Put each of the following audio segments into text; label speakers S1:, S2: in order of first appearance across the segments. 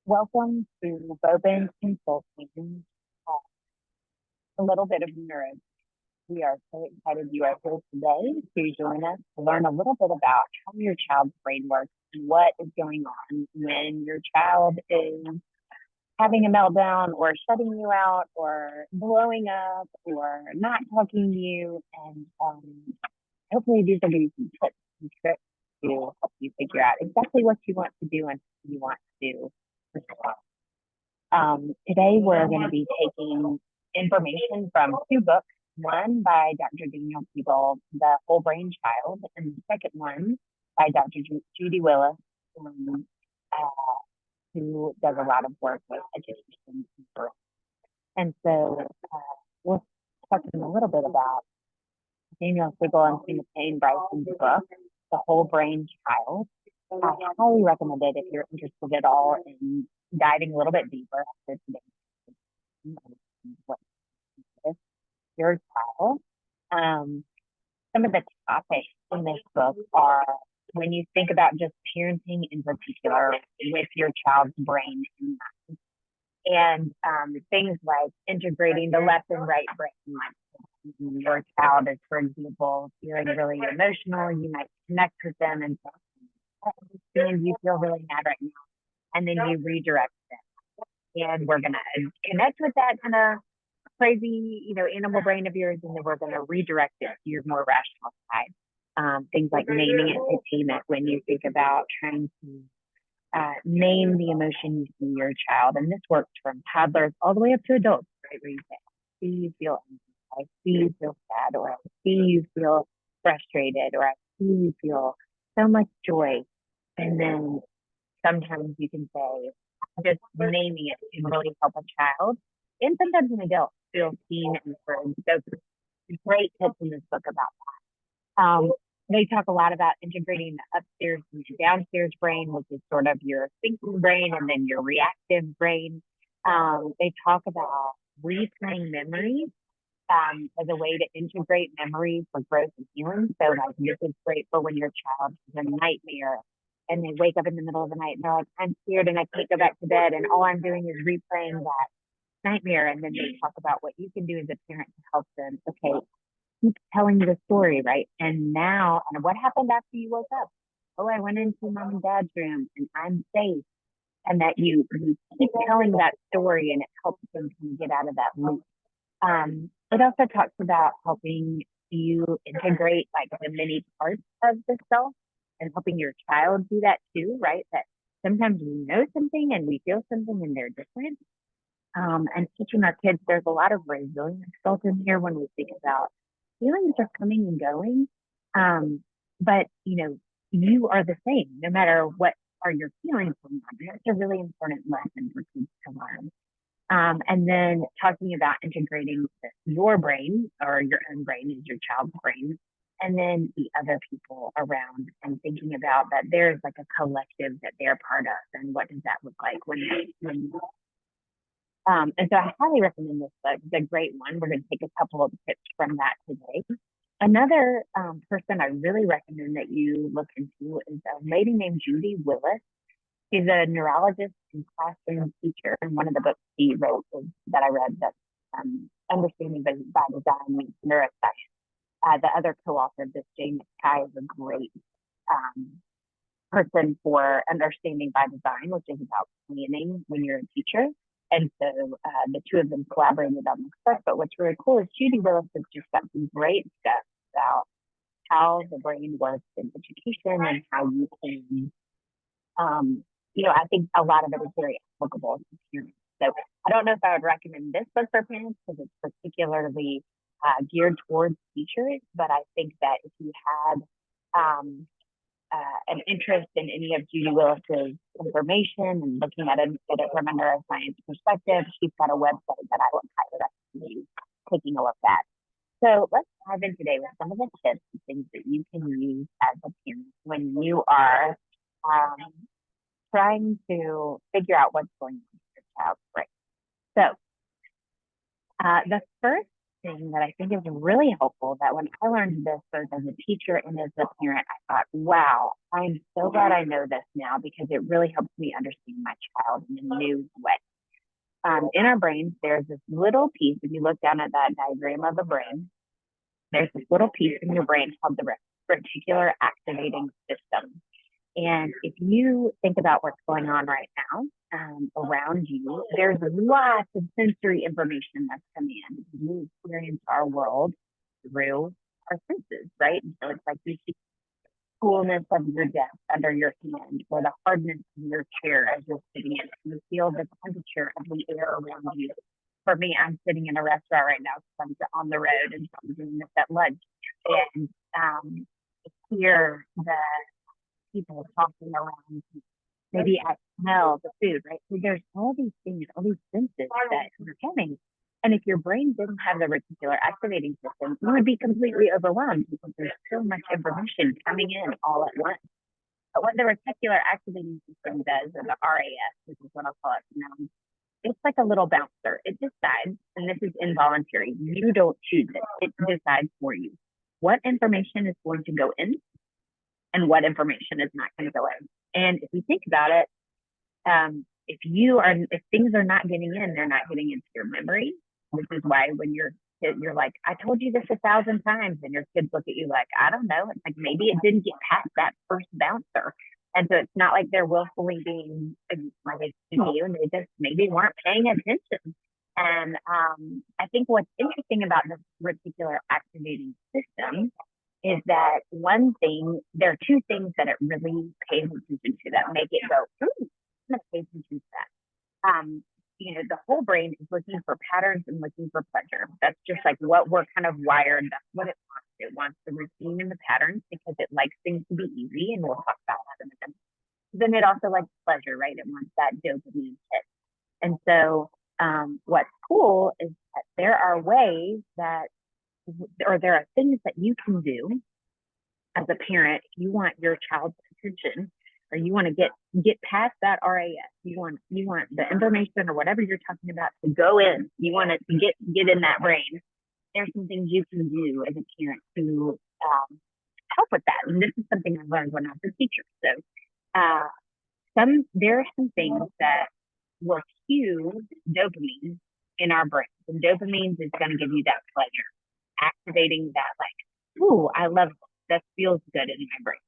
S1: Welcome to Bourbon Consulting, a little bit of neuroscience. We are so excited you are here today to join us to learn a little bit about how your child's brain works and what is going on when your child is having a meltdown or shutting you out or blowing up or not talking to you. And hopefully these will give you some tips and tricks to help you figure out exactly what you want to do and who you want to do. Today, we're going to be taking information from two books, one by Dr. Daniel Siegel, The Whole Brain Child, and the second one by Dr. Judy Willis, um, uh, who does a lot of work with education. And so we're talking a little bit about Daniel Siegel and Tina Payne Bryson's book, The Whole Brain Child. I highly recommend it if you're interested at all in diving a little bit deeper after today's what is your child. Some of the topics in this book are when you think about just parenting in particular with your child's brain in mind. And things like integrating the left and right brain. Your child is, for example, feeling really emotional, you might connect with them and say, you feel really mad right now. And then you redirect them. And we're going to connect with that kind of crazy, animal brain of yours, and then we're going to redirect it to your more rational side. Things like naming it to tame it when you think about trying to name the emotion you see in your child. And this works from toddlers all the way up to adults, right? Where you say, I see you feel angry, I see you feel sad, or I see you feel frustrated, or I see you feel so much joy. And then sometimes you can say, just naming it can really help a child and sometimes an adult feel seen and heard. So great tips in this book about that. They talk a lot about integrating the upstairs and the downstairs brain, which is sort of your thinking brain and then your reactive brain. They talk about replaying memories as a way to integrate memories for growth and healing. So like this is great for when your child has a nightmare and they wake up in the middle of the night and they're like, I'm scared and I can't go back to bed and all I'm doing is replaying that nightmare. And then they talk about what you can do as a parent to help them. Okay, keep telling the story, right? And now, and what happened after you woke up? Oh, I went into mom and dad's room and I'm safe. And that you keep telling that story and it helps them kind of get out of that loop. It also talks about helping you integrate like the many parts of the self and helping your child do that too, right? That sometimes we know something and we feel something and they're different. And teaching our kids, there's a lot of resilience built in here when we think about feelings are coming and going. But you are the same, no matter what are your feelings going on. That's a really important lesson for kids to learn. And then talking about integrating your brain or your own brain is your child's brain, and then the other people around and thinking about that there's like a collective that they're part of and what does that look like when and so I highly recommend this book. It's a great one. We're going to take a couple of tips from that today. Another person I really recommend that you look into is a lady named Judy Willis. She's a neurologist and classroom teacher. And one of the books she wrote that I read, that's Understanding by Design Meets Neuroscience. The other co-author of this, Jane McKay, is a great person for Understanding by Design, which is about planning when you're a teacher. And so the two of them collaborated on this book. But what's really cool is Judy Willis has just got some great stuff about how the brain works in education and how you can, I think a lot of it is very applicable to parents. So I don't know if I would recommend this book for parents because it's particularly geared towards teachers. But I think that if you had an interest in any of Judy Willis's information and looking at it from a neuroscience perspective, she's got a website that I would highly recommend you taking a look at. So let's dive in today with some of the tips and things that you can use as a parent when you are trying to figure out what's going on with your child's brain. So the first thing that I think is really helpful, that when I learned this both as a teacher and as a parent, I thought, wow, I'm so glad I know this now because it really helps me understand my child in a new way. In our brains, there's this little piece. If you look down at that diagram of the brain, there's this little piece in your brain called the reticular activating system. And if you think about what's going on right now around you, there's lots of sensory information that's coming in. We experience our world through our senses, right? And so it's like you see the coolness of your desk under your hand, or the hardness of your chair as you're sitting in it. You feel the temperature of the air around you. For me, I'm sitting in a restaurant right now because I'm on the road and so I'm doing this at lunch. And hear the people talking around. Maybe I smell the food, right? So there's all these things, all these senses that you're having. And if your brain didn't have the reticular activating system, you would be completely overwhelmed because there's so much information coming in all at once. But what the reticular activating system does, or the RAS, which is what I'll call it now, it's like a little bouncer. It decides, and this is involuntary. You don't choose it. It decides for you what information is going to go in and what information is not going to go in. And if you think about it, if things are not getting in, they're not getting into your memory. This is why when you're like, I told you this 1,000 times, and your kids look at you like, I don't know. It's like maybe it didn't get past that first bouncer. And so it's not like they're willfully being like it's you, and they just maybe weren't paying attention. And I think what's interesting about the reticular activating system is that there are two things that it really pays attention to that make it go, ooh, I'm going to pay attention to that. The whole brain is looking for patterns and looking for pleasure. That's just like what we're kind of wired. That's what it wants. It wants the routine and the patterns because it likes things to be easy, and we'll talk about that in a minute. Then it also likes pleasure, right? It wants that dopamine hit. And so what's cool is that there are things that you can do as a parent if you want your child's attention, or you want to get past that RAS. You want the information or whatever you're talking about to go in. You want it to get in that brain. There's some things you can do as a parent to help with that. And this is something I learned when I was a teacher. So there are some things that will cue dopamine in our brains. And dopamine is going to give you that pleasure, activating that like, ooh, I love this. That feels good in my brain.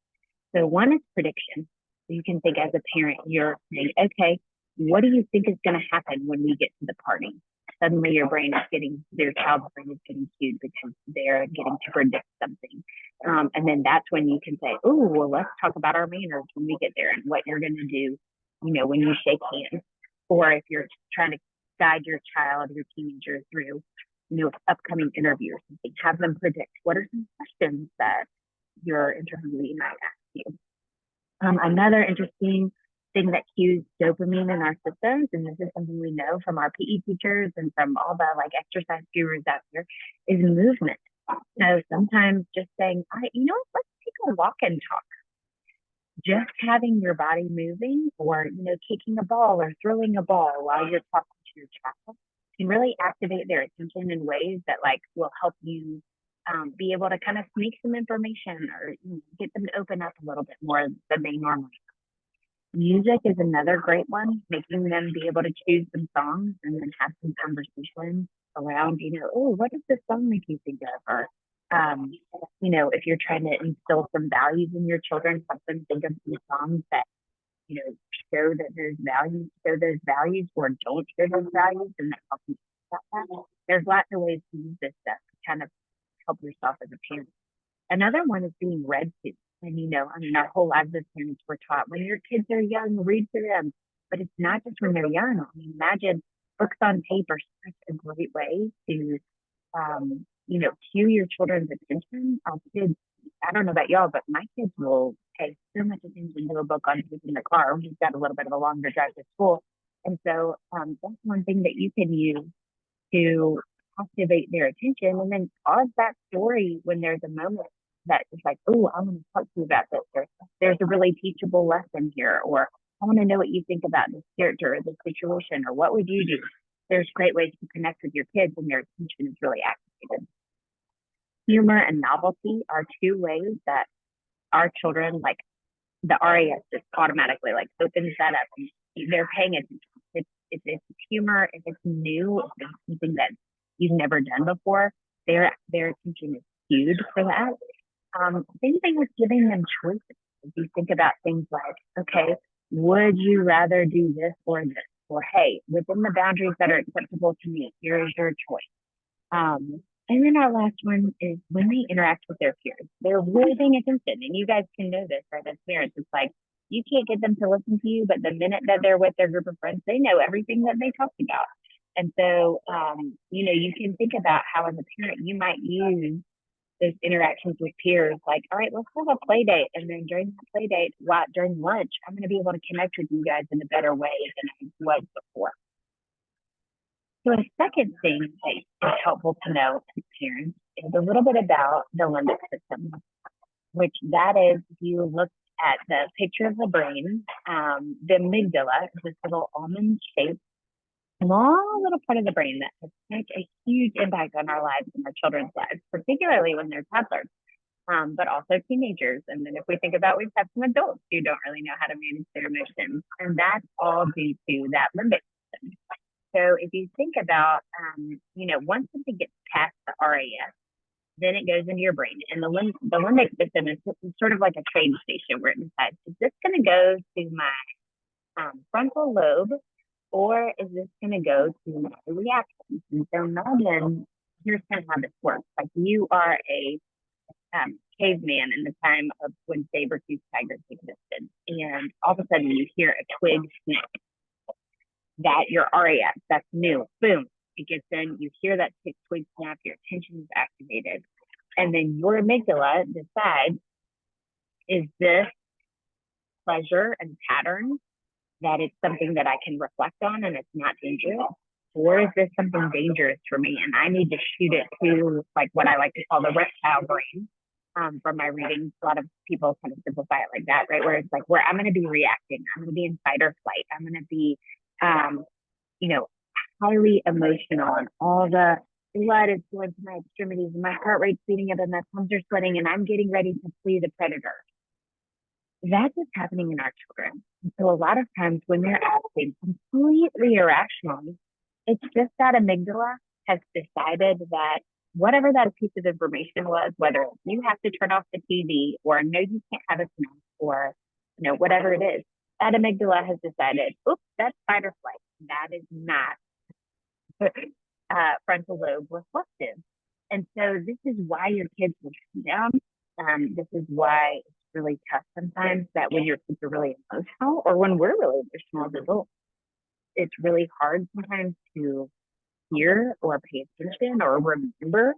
S1: So one is prediction. You can think as a parent, you're saying, okay, what do you think is going to happen when we get to the party? Suddenly your child's brain is getting cued because they're getting to predict something. And then that's when you can say, oh, well, let's talk about our manners when we get there and what you're going to do, when you shake hands. Or if you're trying to guide your child, your teenager through, upcoming interview or something, have them predict what are some questions that your interviewee might ask you. Another interesting thing that cues dopamine in our systems, and this is something we know from our PE teachers and from all the exercise gurus out there, is movement. So sometimes just saying, let's take a walk and talk. Just having your body moving, or kicking a ball or throwing a ball while you're talking to your child can really activate their attention in ways that will help you be able to kind of sneak some information or get them to open up a little bit more than they normally do. Music is another great one, making them be able to choose some songs and then have some conversations around, what does this song make you think of? Or, if you're trying to instill some values in your children, help them think of some songs that, show that there's values, or don't show those values, and that helps you about that. There's lots of ways to use this stuff to kind of help yourself as a parent. Another one is being read to. And, our whole lives as parents were taught when your kids are young, read to them. But it's not just when they're young. Imagine books on paper, such a great way to, cue your children's attention. Our kids, I don't know about y'all, but my kids will pay so much attention to a book on taking the car. We've got a little bit of a longer drive to school. And so that's one thing that you can use to activate their attention, and then pause that story when there's a moment that is like, oh, I want to talk to you about this, or there's a really teachable lesson here, or I want to know what you think about this character or this situation, or what would you do? There's great ways to connect with your kids when their attention is really activated. Humor and novelty are two ways that our children the RAS just automatically like opens that up. And they're paying attention. If it's humor, if it's new, if it's something that you've never done before, their attention is skewed for that. Same thing with giving them choices. If you think about things like, okay, would you rather do this or this? Or hey, within the boundaries that are acceptable to me, here is your choice. And then our last one is when they interact with their peers, they're really paying attention. And you guys can know this, right? As parents, it's like you can't get them to listen to you, but the minute that they're with their group of friends, they know everything that they talked about. And so, you can think about how as a parent, you might use those interactions with peers, like, all right, let's have a play date. And then during the play date, during lunch, I'm going to be able to connect with you guys in a better way than I was before. So a second thing that is helpful to know as parents is a little bit about the limbic system, which that is, if you look at the picture of the brain, the amygdala is this little almond-shaped, small little part of the brain that has such a huge impact on our lives and our children's lives, particularly when they're toddlers, but also teenagers. And then if we think about, we've had some adults who don't really know how to manage their emotions, and that's all due to that limbic system. So if you think about, once something gets past the RAS, then it goes into your brain. And the limbic system is sort of like a train station where it decides, is this going to go to my frontal lobe, or is this going to go to my reactions? And so Megan, here's kind of how this works. Like you are a caveman in the time of when saber-toothed tigers existed. And all of a sudden you hear a twig snap. That your RAS, that's new, boom, it gets in, you hear that twig snap, your attention is activated. And then your amygdala decides, is this pleasure and pattern that it's something that I can reflect on and it's not dangerous? Or is this something dangerous for me and I need to shoot it to like what I like to call the reptile brain? From my readings, a lot of people kind of simplify it like that, right? Where it's like, where I'm going to be reacting, I'm going to be in fight or flight, I'm going to be highly emotional, and all the blood is going to my extremities and my heart rate's beating up and my palms are sweating and I'm getting ready to flee the predator. That's what's happening in our children. And so a lot of times when they're acting completely irrationally, it's just that amygdala has decided that whatever that piece of information was, whether you have to turn off the TV or no, you can't have a snack or, whatever it is, that amygdala has decided, oops, that's fight or flight. That is not frontal lobe reflective. And so this is why your kids will sit down. This is why it's really tough sometimes that when your kids are really emotional or when we're really emotional as adults, it's really hard sometimes to hear or pay attention or remember.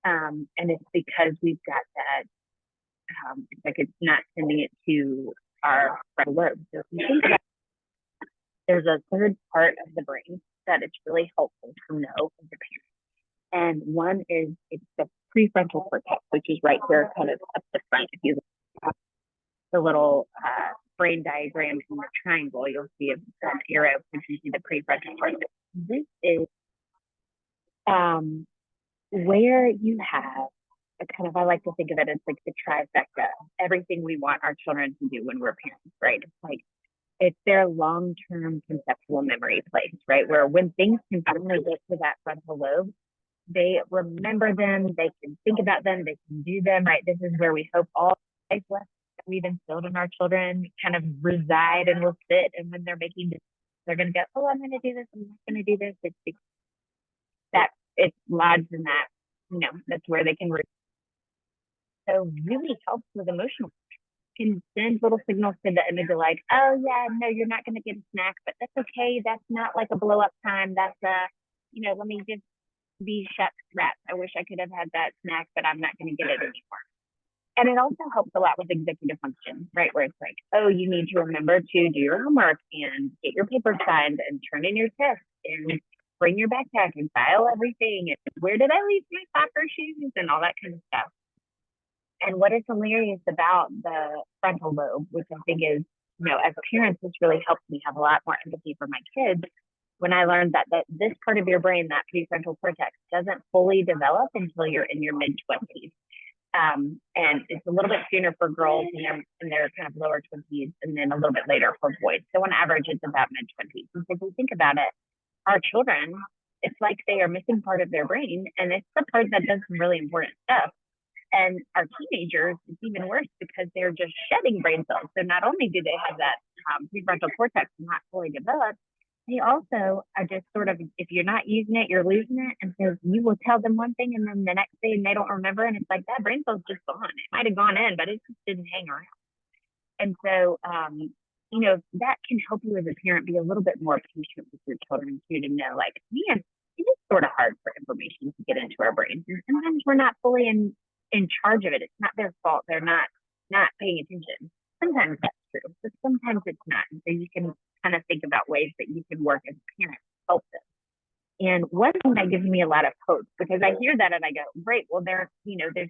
S1: And it's because we've got that, it's like it's not sending it to our frontal lobe. So if you think about it, there's a third part of the brain that it's really helpful to know as a parent. And one is it's the prefrontal cortex, which is right here kind of up the front. If you look at the little brain diagram in the triangle, you'll see an arrow pointing to the prefrontal cortex. This is where you have a kind of, I like to think of it as like the trifecta, everything we want our children to do when we're parents, right? It's like, it's their long-term conceptual memory place, right? Where when things can finally get to that frontal lobe, they remember them, they can think about them, they can do them, right? This is where we hope all life lessons that we've instilled in our children kind of reside and will sit. And when they're making decisions, they're going to go, oh, I'm going to do this, I'm not going to do this. It's that it's lodged in that, that's where they can. So really helps with emotional. Can send little signals to the amygdala like, oh yeah, no, you're not going to get a snack, but that's okay. That's not like a blow up time. That's let me just be shut rats. I wish I could have had that snack, but I'm not going to get it anymore. And it also helps a lot with executive function, right? Where it's like, oh, you need to remember to do your homework and get your papers signed and turn in your test and bring your backpack and file everything. And where did I leave my soccer shoes and all that kind of stuff. And what is hilarious about the frontal lobe, which I think is, as parents, this really helps me have a lot more empathy for my kids. When I learned that this part of your brain, that prefrontal cortex, doesn't fully develop until you're in your mid-20s. And it's a little bit sooner for girls in their kind of lower 20s, and then a little bit later for boys. So on average, it's about mid 20s. And so if you think about it, our children, it's like they are missing part of their brain, and it's the part that does some really important stuff. And our teenagers, it's even worse because they're just shedding brain cells. So not only do they have that prefrontal cortex not fully developed, they also are just sort of, if you're not using it, you're losing it. And so you will tell them one thing, and then the next day they don't remember. And it's like that brain cell's just gone. It might have gone in, but it just didn't hang around. And so, that can help you as a parent be a little bit more patient with your children too, to know, like, man, it is sort of hard for information to get into our brains. And sometimes we're not fully in charge of it. It's not their fault. They're not paying attention. Sometimes that's true, but sometimes it's not. And so you can kind of think about ways that you can work as a parent to help them. And one thing that gives me a lot of hope, because I hear that and I go, great, well, there's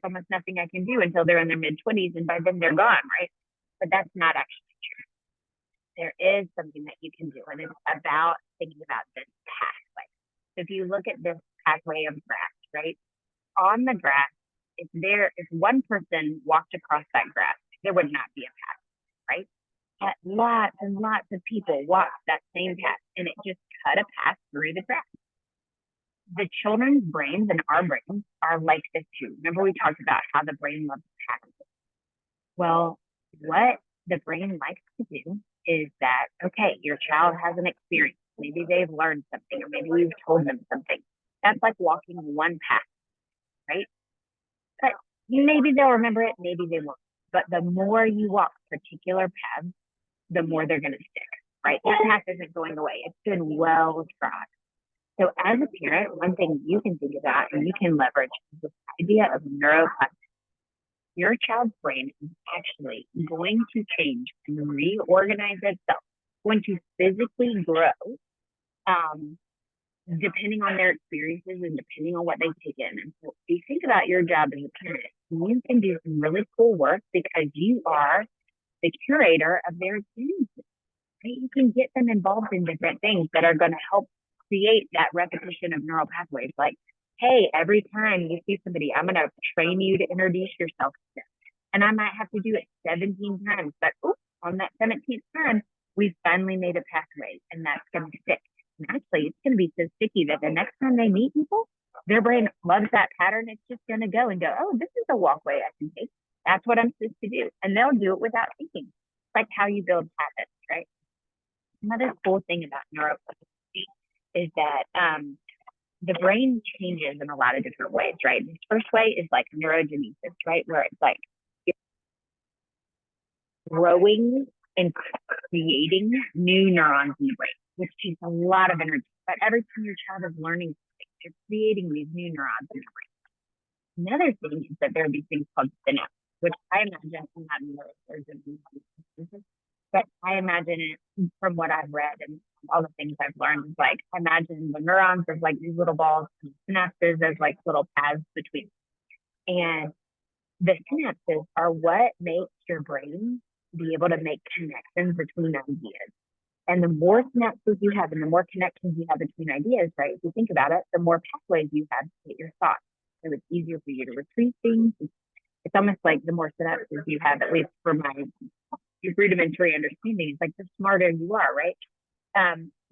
S1: almost nothing I can do until they're in their mid 20s, and by then they're gone, right? But that's not actually true. There is something that you can do, and it's about thinking about this pathway. So if you look at this pathway of grass, right? On the grass, if one person walked across that grass, there would not be a path, right? But lots and lots of people walked that same path, and it just cut a path through the grass. The children's brains and our brains are like this too. Remember, we talked about how the brain loves patterns. Well, what the brain likes to do is that, okay, your child has an experience. Maybe they've learned something, or maybe you've told them something. That's like walking one path, right? But maybe they'll remember it, maybe they won't. But the more you walk particular paths, the more they're going to stick, right? That path isn't going away. It's been well trod. So as a parent, one thing you can think about and you can leverage is this idea of neuroplasticity. Your child's brain is actually going to change and reorganize itself, going to physically grow, depending on their experiences and depending on what they take in. And so if you think about your job as a parent, you can do some really cool work because you are the curator of their experiences. Right? You can get them involved in different things that are going to help create that repetition of neural pathways. Like, hey, every time you see somebody, I'm going to train you to introduce yourself to them. And I might have to do it 17 times, but on that 17th time, we've finally made a pathway, and that's going to stick. And actually, it's going to be so sticky that the next time they meet people, their brain loves that pattern. It's just going to go and go, oh, this is a walkway I can take. That's what I'm supposed to do. And they'll do it without thinking. It's like how you build habits, right? Another cool thing about neuroplasticity is that the brain changes in a lot of different ways, right? The first way is like neurogenesis, right? Where it's like growing and creating new neurons in the brain, which takes a lot of energy. But every time your child is learning something, they're creating these new neurons in the brain. Another thing is that there are these things called synapses, which I imagine, I'm not a neurosurgeon, but I imagine it from what I've read and all the things I've learned is like, I imagine the neurons as like these little balls, and synapses as like little paths between. And the synapses are what makes your brain be able to make connections between ideas. And the more synapses you have and the more connections you have between ideas, right? If you think about it, the more pathways you have to get your thoughts. So it's easier for you to retrieve things. It's almost like the more synapses you have, at least for my rudimentary understanding, it's like the smarter you are, right?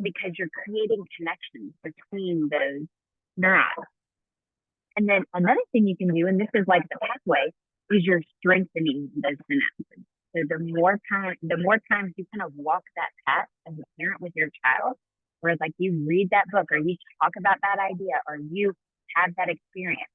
S1: Because you're creating connections between those neurons. And then another thing you can do, and this is like the pathway, is you're strengthening those synapses. So the more times you kind of walk that path as a parent with your child, whereas like you read that book or you talk about that idea or you have that experience,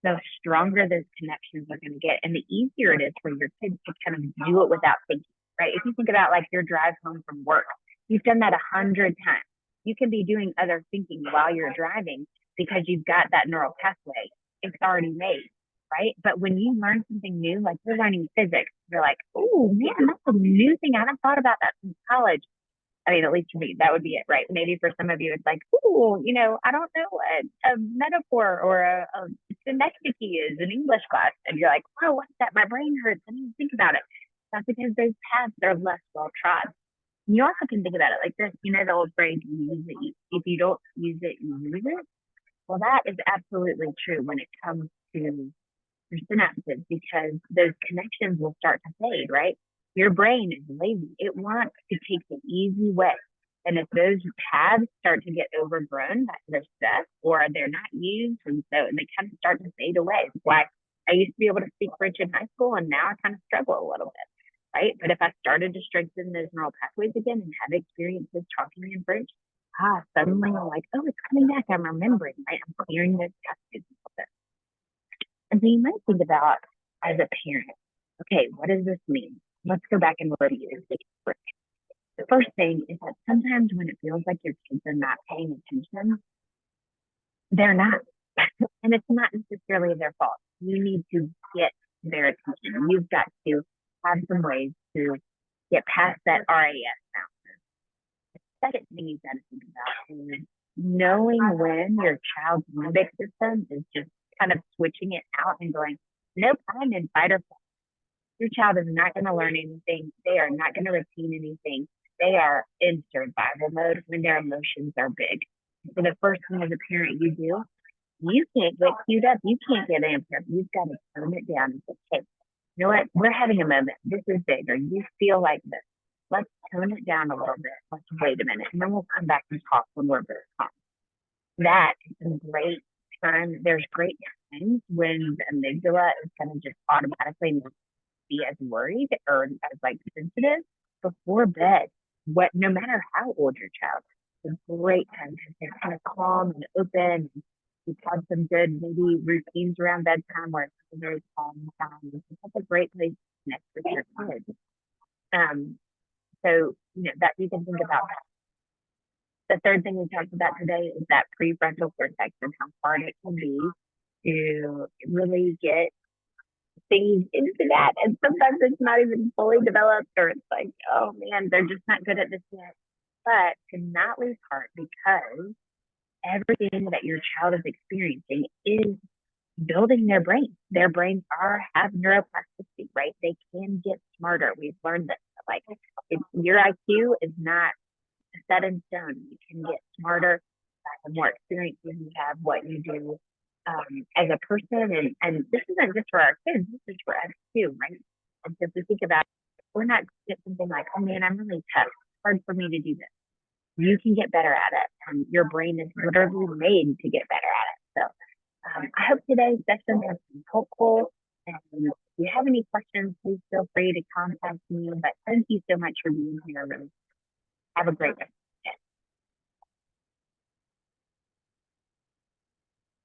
S1: the stronger those connections are going to get, and the easier it is for your kids to kind of do it without thinking, right? If you think about like your drive home from work, you've done that 100 times. You can be doing other thinking while you're driving because you've got that neural pathway. It's already made, right? But when you learn something new, like you're learning physics, you're like, oh man, that's a new thing. I haven't thought about that since college. I mean, at least for me, that would be it, right? Maybe for some of you, it's like, oh, I don't know what a metaphor or a synecdoche is in English class. And you're like, oh, what's that? My brain hurts. I need to think about it. That's because those paths are less well trod. You also can think about it like this, the old phrase, use it. If you don't use it, you lose it. Well, that is absolutely true when it comes to your synapses, because those connections will start to fade, right? Your brain is lazy. It wants to take the easy way. And if those paths start to get overgrown by other stuff, or they're not used, and so they kind of start to fade away. It's why I used to be able to speak French in high school, and now I kind of struggle a little bit, right? But if I started to strengthen those neural pathways again and have experiences talking in French, suddenly I'm like, oh, it's coming back. I'm remembering, right? I'm clearing those pathways a little bit. And so you might think about, as a parent, okay, what does this mean? Let's go back and review this. The first thing is that sometimes when it feels like your kids are not paying attention, they're not. And it's not necessarily their fault. You need to get their attention. You've got to have some ways to get past that RAS now. The second thing you've got to think about is knowing when your child's limbic system is just kind of switching it out and going, nope, I'm in fight or flight. Your child is not going to learn anything. They are not going to retain anything. They are in survival mode when their emotions are big. So the first thing as a parent you do, you can't get queued up. You can't get amped up. You've got to tone it down and say, hey, you know what? We're having a moment. This is big, or you feel like this. Let's tone it down a little bit. Let's wait a minute. And then we'll come back and talk when we're very calm. That is a great time. There's great times when the amygdala is going to just automatically not be as worried or as like sensitive before bed. No matter how old your child is, it's a great time because they're kind of calm and open. And you've had some good maybe routines around bedtime where it's a very calm time. It's a great place to connect with your kids. So that you can think about that. The third thing we talked about today is that prefrontal cortex and how hard it can be to really get things into that. And sometimes it's not even fully developed, or it's like, oh man, they're just not good at this yet. But to not lose heart, because everything that your child is experiencing is building their brain. Their brains have neuroplasticity, right? They can get smarter. We've learned that. Like, your IQ is not set in stone. You can get smarter the more experiences you have, what you do as a person. And this isn't just for our kids, this is for us too, right? And so if we think about it, we're not just something like, oh man, I'm really tough. It's hard for me to do this. You can get better at it. And your brain is literally made to get better at it. So I hope today's session has been helpful. And if you have any questions, please feel free to contact me. But thank you so much for being here. Really have a great day.